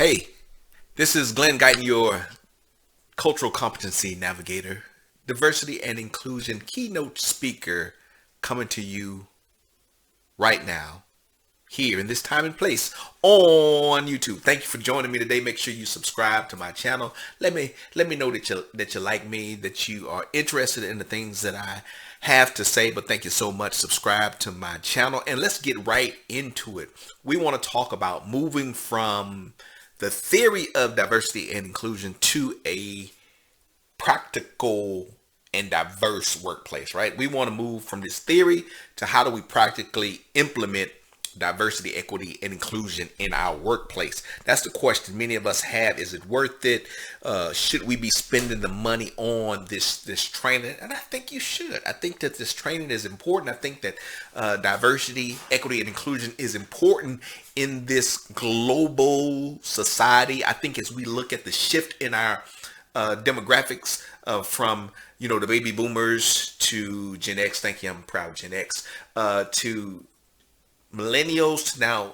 Hey, this is Glen Guyton, your cultural competency navigator, diversity and inclusion keynote speaker, coming to you right now, here in this time and place on YouTube. Thank you for joining me today. Make sure you subscribe to my channel. Let me know that you like me, that you are interested in the things that I have to say. But thank you so much. Subscribe to my channel and let's get right into it. We want to talk about moving from the theory of diversity and inclusion to a practical and diverse workplace, right? We want to move from this theory to how do we practically implement diversity, equity, and inclusion in our workplace. That's the question many of us have. Is it worth it? Should we be spending the money on this training? And I think you should. I think that this training is important. I think that diversity, equity, and inclusion is important in this global society. I think as we look at the shift in our demographics from the baby boomers to Gen X. Thank you. I'm proud of Gen X. To millennials to now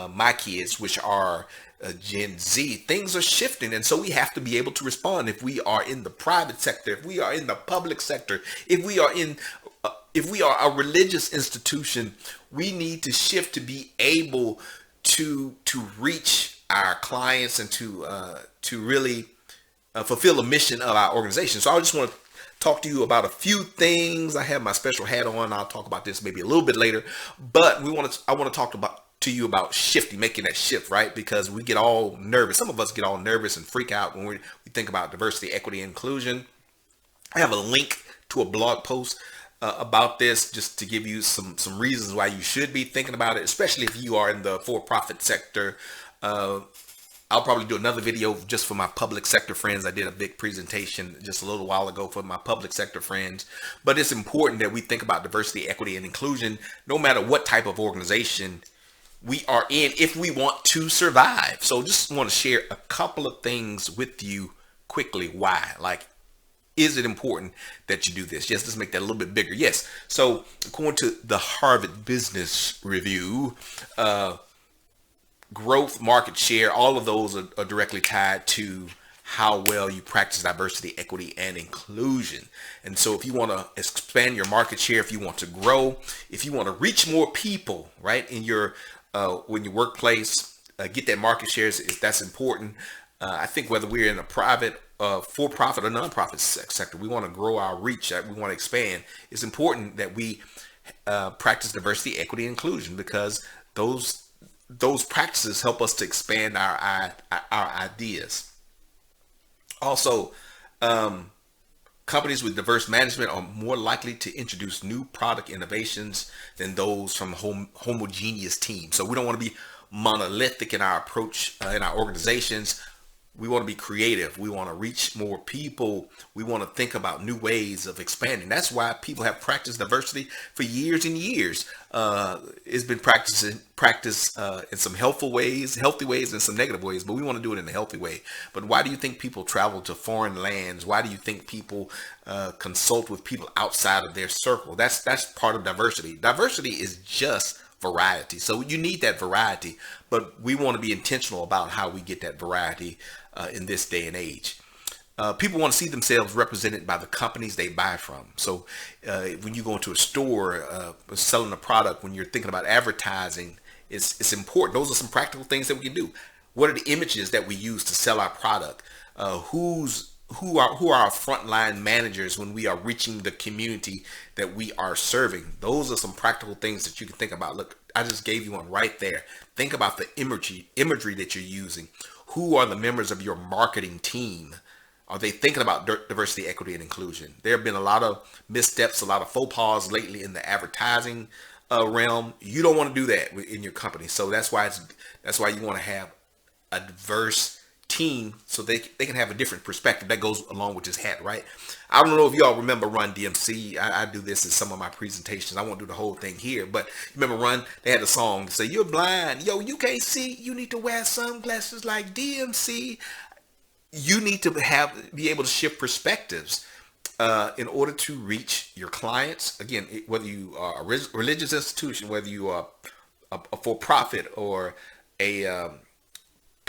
my kids, which are Gen Z. Things are shifting, and so we have to be able to respond. If we are in the private sector, if we are in the public sector, if we are a religious institution, we need to shift to be able to reach our clients and to really fulfill the mission of our organization. So I just want to talk to you about a few things. I have my special hat on. I'll talk about this maybe a little bit later, but I want to talk to you about shifting, making that shift, right? Because we get all nervous. Some of us get all nervous and freak out when we think about diversity, equity, and inclusion. I have a link to a blog post about this, just to give you some reasons why you should be thinking about it, especially if you are in the for-profit sector. I'll probably do another video just for my public sector friends. I did a big presentation just a little while ago for my public sector friends. But it's important that we think about diversity, equity, and inclusion, no matter what type of organization we are in, if we want to survive. So just want to share a couple of things with you quickly. Why? Is it important that you do this? Yes, let's make that a little bit bigger. Yes. So according to the Harvard Business Review, growth, market share, all of those are directly tied to how well you practice diversity, equity, and inclusion. And so if you want to expand your market share, if you want to grow, if you want to reach more people, right, in your workplace, get that market share, that's important. I think whether we're in a private, for-profit or non-profit sector, we want to grow our reach, we want to expand. It's important that we practice diversity, equity, and inclusion, because those practices help us to expand our ideas. Also, companies with diverse management are more likely to introduce new product innovations than those from homogeneous teams. So we don't want to be monolithic in our approach in our organizations. We want to be creative. We want to reach more people. We want to think about new ways of expanding. That's why people have practiced diversity for years and years. It's been practiced in some healthy ways and some negative ways, but we want to do it in a healthy way. But why do you think people travel to foreign lands? Why do you think people consult with people outside of their circle? That's part of diversity. Diversity is just variety. So you need that variety, but we want to be intentional about how we get that variety in this day and age. People want to see themselves represented by the companies they buy from. So when you go into a store selling a product, when you're thinking about advertising, it's important. Those are some practical things that we can do. What are the images that we use to sell our product? Who are our frontline managers when we are reaching the community that we are serving? Those are some practical things that you can think about. Look, I just gave you one right there. Think about the imagery that you're using. Who are the members of your marketing team? Are they thinking about diversity, equity, and inclusion? There have been a lot of missteps, a lot of faux pas lately in the advertising realm. You don't want to do that in your company. So that's why you want to have a diverse team, so they can have a different perspective. That goes along with this hat, right? I don't know if y'all remember Run DMC. I do this in some of my presentations. I won't do the whole thing here, but remember Run? They had a song to say, "You're blind, yo, you can't see. You need to wear sunglasses like DMC." You need to be able to shift perspectives in order to reach your clients. Again, whether you are a religious institution, whether you are a for-profit or a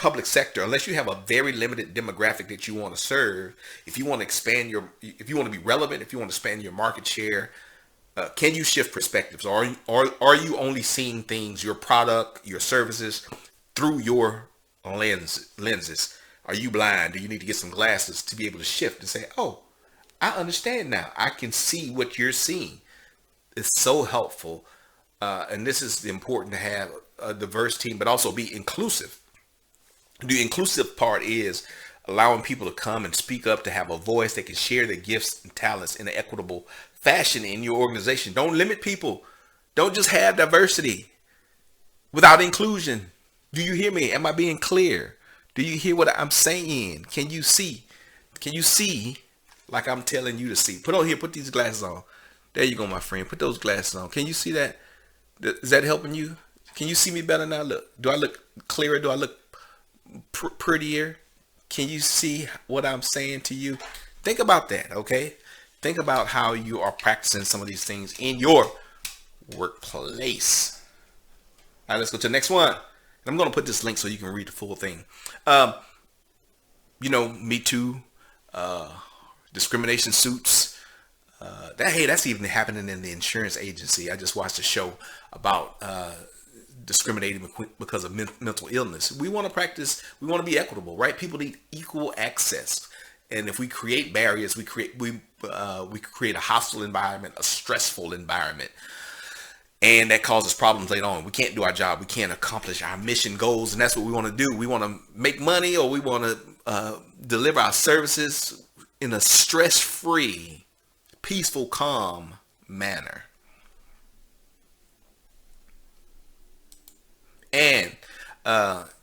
public sector, unless you have a very limited demographic that you want to serve, if you want to expand if you want to be relevant, if you want to expand your market share, can you shift perspectives? Or are you only seeing things, your product, your services, through your lenses? Are you blind? Do you need to get some glasses to be able to shift and say, oh, I understand now. I can see what you're seeing. It's so helpful. And this is important to have a diverse team, but also be inclusive. The inclusive part is allowing people to come and speak up, to have a voice. They can share their gifts and talents in an equitable fashion in your organization. Don't limit people. Don't just have diversity without inclusion. Do you hear me? Am I being clear? Do you hear what I'm saying? Can you see? Can you see like I'm telling you to see? Put these glasses on. There you go, my friend. Put those glasses on. Can you see that? Is that helping you? Can you see me better now? Look, do I look clearer? Do I look prettier? Can you see what I'm saying to you? Think about that, okay? Think about how you are practicing some of these things in your workplace. All right, let's go to the next one. I'm going to put this link so you can read the full thing. Me Too, discrimination suits. That's even happening in the insurance agency. I just watched a show about discriminating because of mental illness. We want to practice. We want to be equitable, right? People need equal access, and if we create barriers, we create a hostile environment, a stressful environment, and that causes problems later on. We can't do our job. We can't accomplish our mission goals, and that's what we want to do. We want to make money, or we want to deliver our services in a stress-free, peaceful, calm manner. And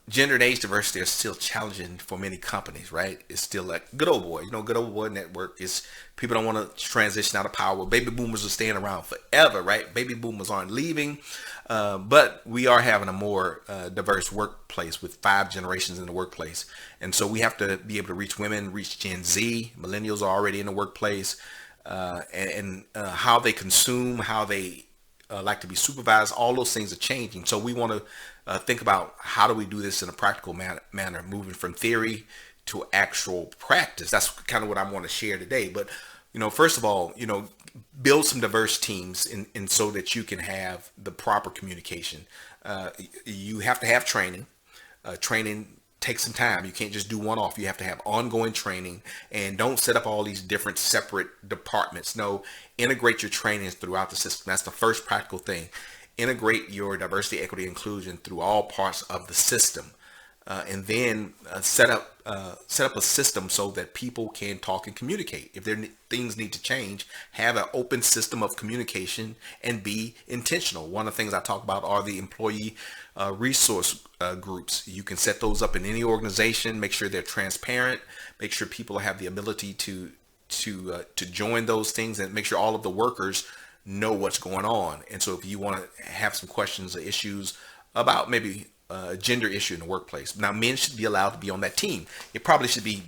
gender and age diversity are still challenging for many companies, right? It's still like good old boy, good old boy network. Is people don't want to transition out of power. Baby boomers are staying around forever, right? Baby boomers aren't leaving, but we are having a more diverse workplace with 5 generations in the workplace. And so we have to be able to reach women, reach Gen Z. Millennials are already in the workplace, and how they consume, how they like to be supervised. All those things are changing. So we want to think about how do we do this in a practical manner, moving from theory to actual practice. That's kind of what I want to share today. But, first of all, build some diverse teams in so that you can have the proper communication. You have to have training. Training takes some time. You can't just do one off. You have to have ongoing training, and don't set up all these different separate departments. No, integrate your trainings throughout the system. That's the first practical thing. Integrate your diversity, equity, inclusion through all parts of the system, and then set up a system so that people can talk and communicate. If things need to change, have an open system of communication and be intentional. One of the things I talk about are the employee resource groups. You can set those up in any organization. Make sure they're transparent. Make sure people have the ability to join those things, and make sure all of the workers know what's going on. And so if you want to have some questions or issues about maybe a gender issue in the workplace, now men should be allowed to be on that team. It probably should be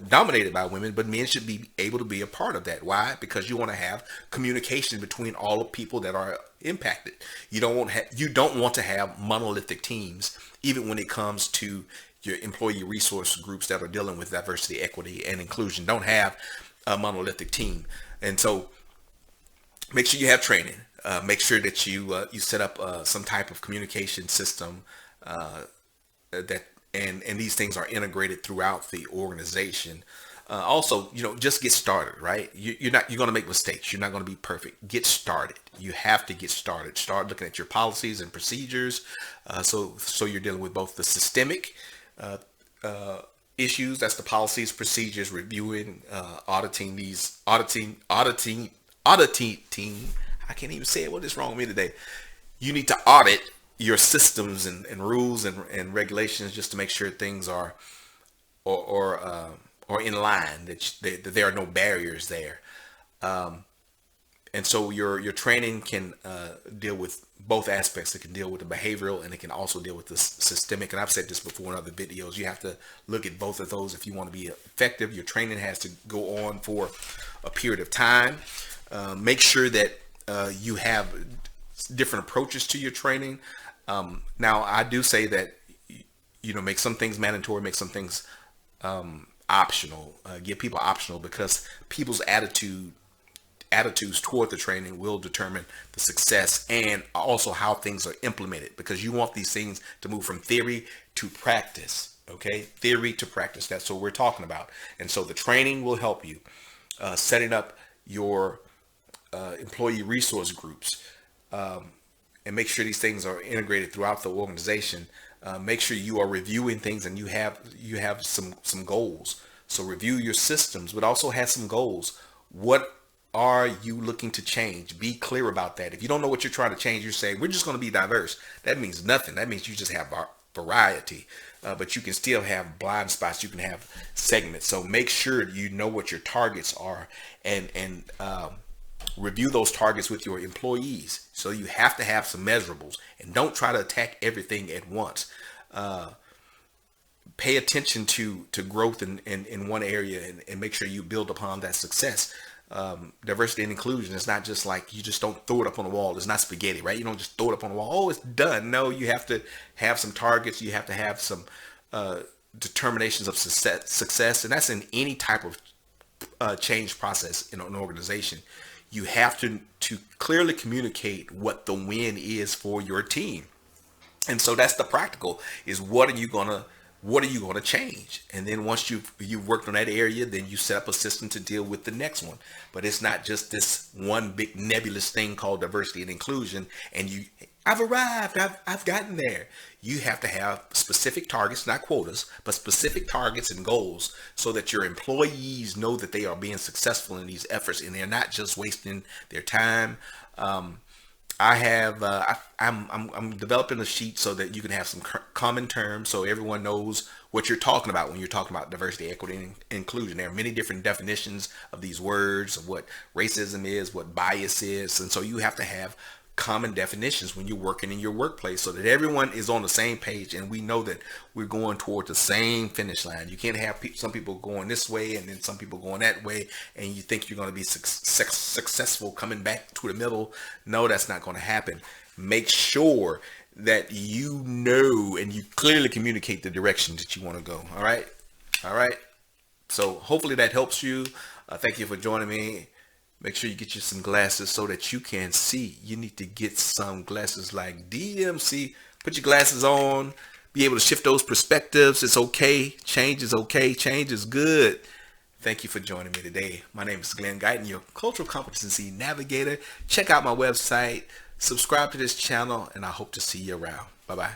dominated by women, but men should be able to be a part of that. Why? Because you want to have communication between all the people that are impacted. You don't want to have monolithic teams, even when it comes to your employee resource groups that are dealing with diversity, equity, and inclusion. Don't have a monolithic team. And so make sure you have training. Make sure that you set up some type of communication system that and these things are integrated throughout the organization. Also, just get started, right? You're going to make mistakes. You're not going to be perfect. Get started. You have to get started. Start looking at your policies and procedures. So you're dealing with both the systemic issues. That's the policies, procedures, reviewing, auditing. I can't even say it. What is wrong with me today? You need to audit your systems and rules and regulations just to make sure things are in line, that there are no barriers there. And so your training can deal with both aspects. It can deal with the behavioral, and it can also deal with the systemic. And I've said this before in other videos. You have to look at both of those if you want to be effective. Your training has to go on for a period of time. Make sure that you have different approaches to your training. Now, I do say that make some things mandatory, make some things optional. Give people optional, because people's attitudes toward the training will determine the success, and also how things are implemented, because you want these things to move from theory to practice. Okay, theory to practice. That's what we're talking about. And so the training will help you setting up your employee resource groups, and make sure these things are integrated throughout the organization. Make sure you are reviewing things, and you have some goals. So review your systems, but also have some goals. What are you looking to change? Be clear about that. If you don't know what you're trying to change, you're saying we're just going to be diverse. That means nothing. That means you just have variety, but you can still have blind spots. You can have segments. So make sure you know what your targets are, and review those targets with your employees. So you have to have some measurables, and don't try to attack everything at once. Pay attention to growth in one area, and make sure you build upon that success. Diversity and inclusion is not just like you just don't throw it up on the wall. It's not spaghetti, right? You don't just throw it up on the wall. Oh, it's done. No, you have to have some targets. You have to have some determinations of success, and that's in any type of change process in an organization. You have to clearly communicate what the win is for your team. And so that's the practical, is what are you gonna change? And then once you've worked on that area, then you set up a system to deal with the next one. But it's not just this one big nebulous thing called diversity and inclusion, and I've arrived, I've gotten there. You have to have specific targets, not quotas, but specific targets and goals, so that your employees know that they are being successful in these efforts, and they're not just wasting their time. I'm developing a sheet so that you can have some common terms, so everyone knows what you're talking about when you're talking about diversity, equity, and inclusion. There are many different definitions of these words, of what racism is, what bias is, and so you have to have common definitions when you're working in your workplace, so that everyone is on the same page, and we know that we're going toward the same finish line. You can't have some people going this way and then some people going that way, and you think you're going to be successful coming back to the middle. No, that's not going to happen. Make sure that you know and you clearly communicate the direction that you want to go. All right. So hopefully that helps you. Thank you for joining me. Make sure you get you some glasses so that you can see. You need to get some glasses like DMC. Put your glasses on. Be able to shift those perspectives. It's okay. Change is okay. Change is good. Thank you for joining me today. My name is Glen Guyton, your Cultural Competency Navigator. Check out my website. Subscribe to this channel, and I hope to see you around. Bye-bye.